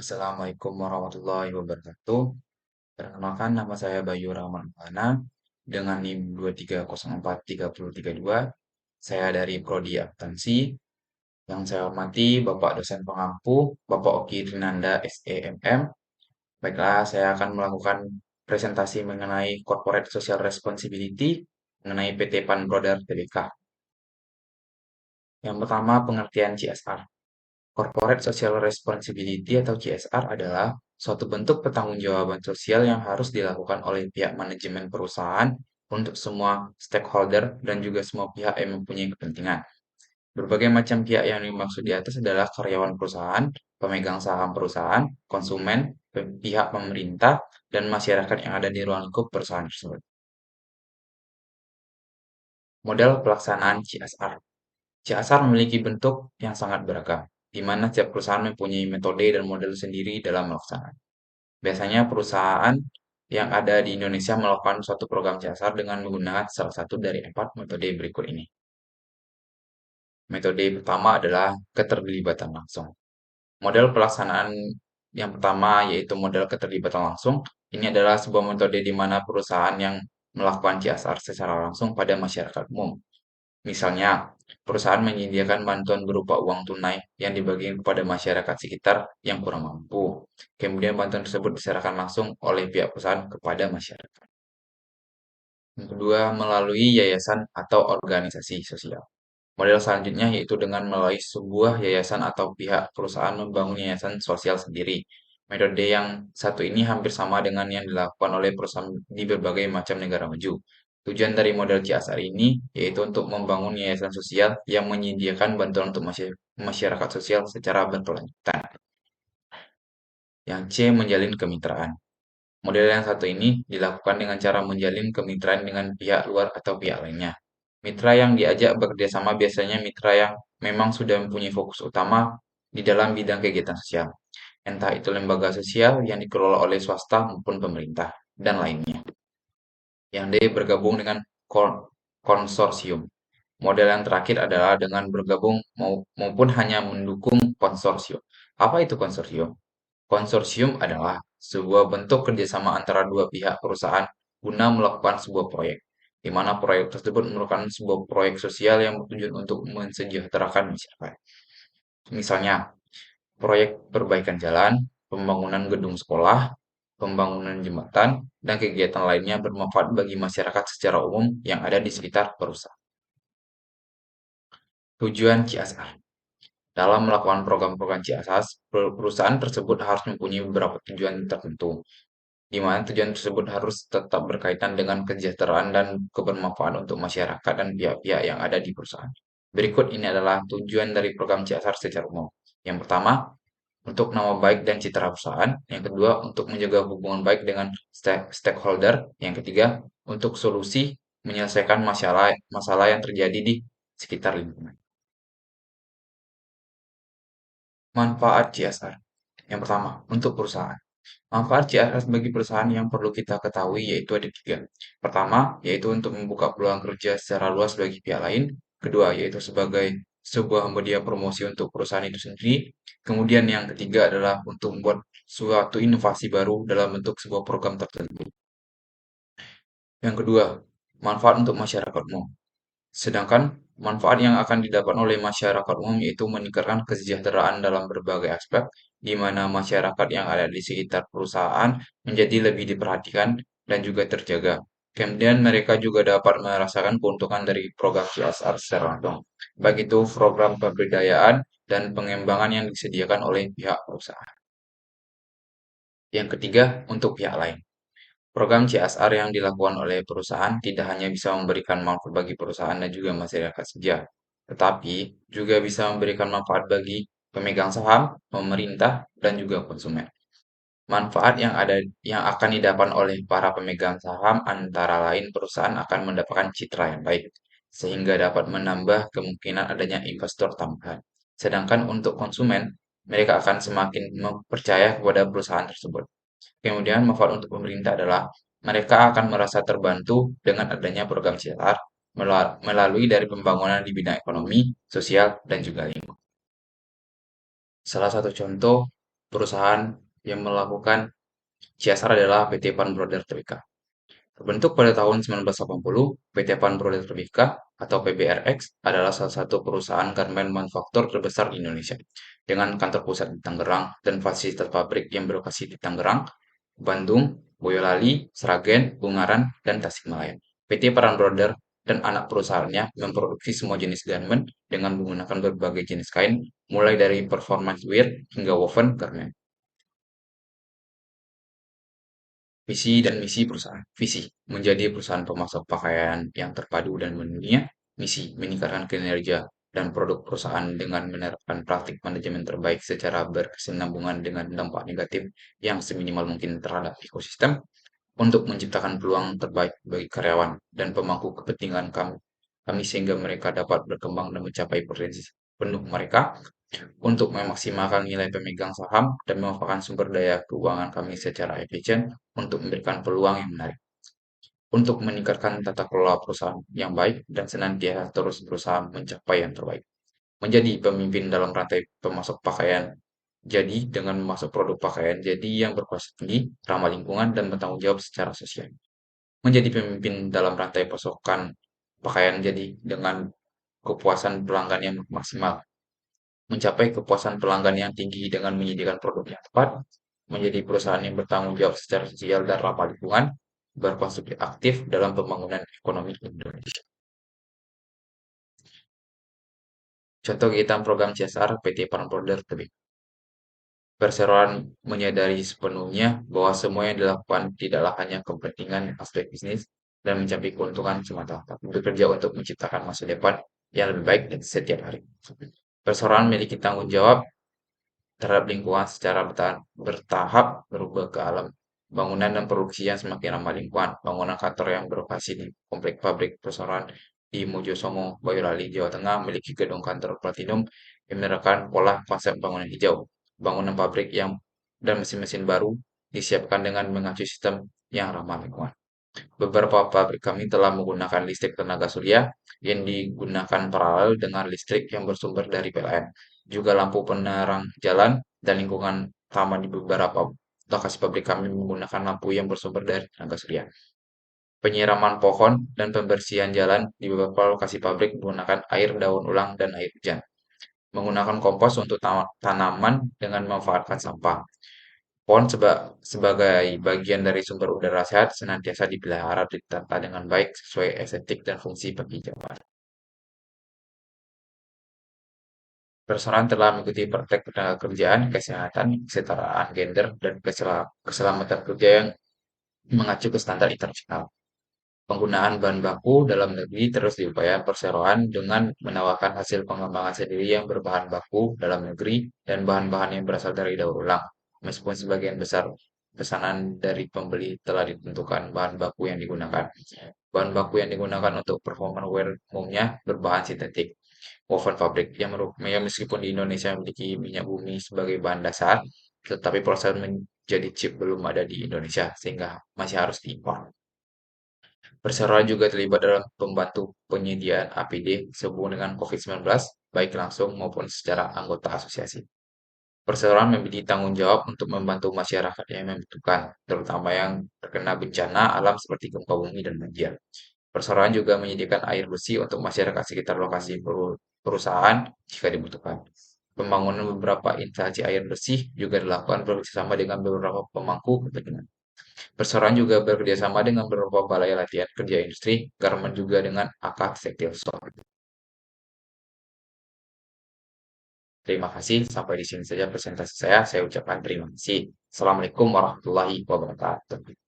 Assalamualaikum warahmatullahi wabarakatuh. Perkenalkan nama saya Bayu Rahman Maulana dengan NIM 2304332. Saya dari Prodi Akuntansi. Yang saya hormati Bapak dosen pengampu, Bapak Oki Trinanda SEMM. Baiklah, saya akan melakukan presentasi mengenai Corporate Social Responsibility mengenai PT Pan Brothers Tbk. Yang pertama, pengertian CSR. Corporate Social Responsibility atau CSR adalah suatu bentuk pertanggungjawaban sosial yang harus dilakukan oleh pihak manajemen perusahaan untuk semua stakeholder dan juga semua pihak yang mempunyai kepentingan. Berbagai macam pihak yang dimaksud di atas adalah karyawan perusahaan, pemegang saham perusahaan, konsumen, pihak pemerintah, dan masyarakat yang ada di ruang lingkup perusahaan tersebut. Model pelaksanaan CSR. CSR memiliki bentuk yang sangat beragam, di mana setiap perusahaan mempunyai metode dan model sendiri dalam melaksanakan. Biasanya perusahaan yang ada di Indonesia melakukan suatu program CSR dengan menggunakan salah satu dari 4 metode berikut ini. Metode pertama adalah keterlibatan langsung. Model pelaksanaan yang pertama yaitu model keterlibatan langsung. Ini adalah sebuah metode di mana perusahaan yang melakukan CSR secara langsung pada masyarakat umum. Misalnya, perusahaan menyediakan bantuan berupa uang tunai yang dibagikan kepada masyarakat sekitar yang kurang mampu. Kemudian bantuan tersebut diserahkan langsung oleh pihak perusahaan kepada masyarakat. Yang kedua, melalui yayasan atau organisasi sosial. Model selanjutnya yaitu dengan melalui sebuah yayasan atau pihak perusahaan membangun yayasan sosial sendiri. Metode yang satu ini hampir sama dengan yang dilakukan oleh perusahaan di berbagai macam negara maju. Tujuan dari model CSR ini yaitu untuk membangun yayasan sosial yang menyediakan bantuan untuk masyarakat sosial secara berkelanjutan. Yang C, menjalin kemitraan. Model yang satu ini dilakukan dengan cara menjalin kemitraan dengan pihak luar atau pihak lainnya. Mitra yang diajak bekerjasama biasanya mitra yang memang sudah mempunyai fokus utama di dalam bidang kegiatan sosial. Entah itu lembaga sosial yang dikelola oleh swasta maupun pemerintah, dan lainnya. Yang D, bergabung dengan konsorsium. Model yang terakhir adalah dengan bergabung maupun hanya mendukung konsorsium. Apa itu konsorsium? Konsorsium adalah sebuah bentuk kerjasama antara dua pihak perusahaan guna melakukan sebuah proyek, di mana proyek tersebut merupakan sebuah proyek sosial yang bertujuan untuk mensejahterakan masyarakat. Misalnya, proyek perbaikan jalan, pembangunan gedung sekolah, pembangunan jembatan, dan kegiatan lainnya bermanfaat bagi masyarakat secara umum yang ada di sekitar perusahaan. Tujuan CSR. Dalam melakukan program-program CSR, perusahaan tersebut harus mempunyai beberapa tujuan tertentu, di mana tujuan tersebut harus tetap berkaitan dengan kesejahteraan dan kebermanfaatan untuk masyarakat dan pihak-pihak yang ada di perusahaan. Berikut ini adalah tujuan dari program CSR secara umum. Yang pertama, untuk nama baik dan citra perusahaan. Yang kedua, untuk menjaga hubungan baik dengan stakeholder. Yang ketiga, untuk solusi menyelesaikan masalah yang terjadi di sekitar lingkungan. Manfaat CSR. Yang pertama, untuk perusahaan. Manfaat CSR bagi perusahaan yang perlu kita ketahui yaitu ada tiga. Pertama, yaitu untuk membuka peluang kerja secara luas bagi pihak lain. Kedua, yaitu sebagai sebuah media promosi untuk perusahaan itu sendiri. Kemudian yang ketiga adalah untuk membuat suatu inovasi baru dalam bentuk sebuah program tertentu. Yang kedua, manfaat untuk masyarakat umum. Sedangkan manfaat yang akan didapat oleh masyarakat umum yaitu meningkatkan kesejahteraan dalam berbagai aspek, di mana masyarakat yang ada di sekitar perusahaan menjadi lebih diperhatikan dan juga terjaga. Kemudian mereka juga dapat merasakan keuntungan dari program CSR secara langsung, baik itu program pemberdayaan dan pengembangan yang disediakan oleh pihak perusahaan. Yang ketiga, untuk pihak lain. Program CSR yang dilakukan oleh perusahaan tidak hanya bisa memberikan manfaat bagi perusahaan dan juga masyarakat saja, tetapi juga bisa memberikan manfaat bagi pemegang saham, pemerintah, dan juga konsumen. Manfaat yang akan didapat oleh para pemegang saham antara lain perusahaan akan mendapatkan citra yang baik, sehingga dapat menambah kemungkinan adanya investor tambahan. Sedangkan untuk konsumen, mereka akan semakin percaya kepada perusahaan tersebut. Kemudian manfaat untuk pemerintah adalah mereka akan merasa terbantu dengan adanya program CSR melalui dari pembangunan di bidang ekonomi, sosial, dan juga lingkungan. Salah satu contoh Perusahaan yang melakukan CSR adalah PT Pan Brothers Tbk. Terbentuk pada tahun 1980, PT Pan Brothers Tbk atau PBRX adalah salah satu perusahaan garmen manufaktur terbesar di Indonesia, dengan kantor pusat di Tangerang dan fasilitas pabrik yang berlokasi di Tangerang, Bandung, Boyolali, Sragen, Ungaran, dan Tasikmalaya. PT Pan Brothers dan anak perusahaannya memproduksi semua jenis garmen dengan menggunakan berbagai jenis kain, mulai dari performance wear hingga woven garment. Visi dan misi perusahaan. Visi, menjadi perusahaan pemasok pakaian yang terpadu dan mendunia. Misi, meningkatkan kinerja dan produk perusahaan dengan menerapkan praktik manajemen terbaik secara berkesinambungan dengan dampak negatif yang seminimal mungkin terhadap ekosistem untuk menciptakan peluang terbaik bagi karyawan dan pemangku kepentingan kami sehingga mereka dapat berkembang dan mencapai potensi penuh mereka untuk memaksimalkan nilai pemegang saham dan memanfaatkan sumber daya keuangan kami secara efisien untuk memberikan peluang yang menarik. Untuk meningkatkan tata kelola perusahaan yang baik dan senantiasa terus berusaha mencapai yang terbaik. Menjadi pemimpin dalam rantai pemasok pakaian. Jadi dengan memasok produk pakaian jadi yang berkualitas tinggi, ramah lingkungan, dan bertanggung jawab secara sosial. Menjadi pemimpin dalam rantai pasokan pakaian jadi dengan kepuasan pelanggan yang maksimal, mencapai kepuasan pelanggan yang tinggi dengan menyediakan produk yang tepat, menjadi perusahaan yang bertanggung jawab secara sosial dan ramah lingkungan, berkontribusi aktif dalam pembangunan ekonomi Indonesia. Contoh kegiatan program CSR PT Panporder Tebing. Perseroan menyadari sepenuhnya bahwa semua yang dilakukan tidaklah hanya kepentingan aspek bisnis dan mencapai keuntungan semata, tapi bekerja untuk menciptakan masa depan yang lebih baik dan setiap hari. Perseroan memiliki tanggung jawab terhadap lingkungan secara bertahap berubah ke alam bangunan dan produksi yang semakin ramah lingkungan. Bangunan kantor yang berlokasi di komplek pabrik perseroan di Mojosongo, Boyolali, Jawa Tengah memiliki gedung kantor platinum yang menerapkan pola konsep bangunan hijau. Bangunan pabrik yang dan mesin-mesin baru disiapkan dengan mengacu sistem yang ramah lingkungan. Beberapa pabrik kami telah menggunakan listrik tenaga surya yang digunakan paralel dengan listrik yang bersumber dari PLN. Juga lampu penerang jalan dan lingkungan taman di beberapa lokasi pabrik kami menggunakan lampu yang bersumber dari tenaga surya. Penyiraman pohon dan pembersihan jalan di beberapa lokasi pabrik menggunakan air daun ulang dan air hujan. Menggunakan kompos untuk tanaman dengan memanfaatkan sampah. Pohon sebagai bagian dari sumber udara sehat senantiasa dipelihara dan ditata dengan baik sesuai estetik dan fungsi penghijauan. Perusahaan telah mengikuti praktek ketenagakerjaan, kesehatan, kesetaraan gender, dan keselamatan kerja yang mengacu ke standar internasional. Penggunaan bahan baku dalam negeri terus diupayakan perseroan dengan menawarkan hasil pengembangan sendiri yang berbahan baku dalam negeri dan bahan-bahan yang berasal dari daur ulang. Meskipun sebagian besar pesanan dari pembeli telah ditentukan bahan baku yang digunakan. Bahan baku yang digunakan untuk performance wear umumnya berbahan sintetik. Woven fabrik yang meskipun di Indonesia memiliki minyak bumi sebagai bahan dasar, tetapi proses menjadi chip belum ada di Indonesia sehingga masih harus diimpor. Perseroan juga terlibat dalam membantu penyediaan APD sehubungan dengan COVID-19, baik langsung maupun secara anggota asosiasi. Perseroan memiliki tanggung jawab untuk membantu masyarakat yang membutuhkan, terutama yang terkena bencana alam seperti gempa bumi dan banjir. Perseroan juga menyediakan air bersih untuk masyarakat sekitar lokasi perusahaan jika dibutuhkan. Pembangunan beberapa instalasi air bersih juga dilakukan bekerjasama dengan beberapa pemangku kepentingan. Perseroan juga bekerjasama dengan beberapa balai latihan kerja industri, garmen juga dengan akad tekstil shop. Terima kasih, sampai di sini saja presentasi saya. Saya ucapkan terima kasih. Assalamualaikum warahmatullahi wabarakatuh.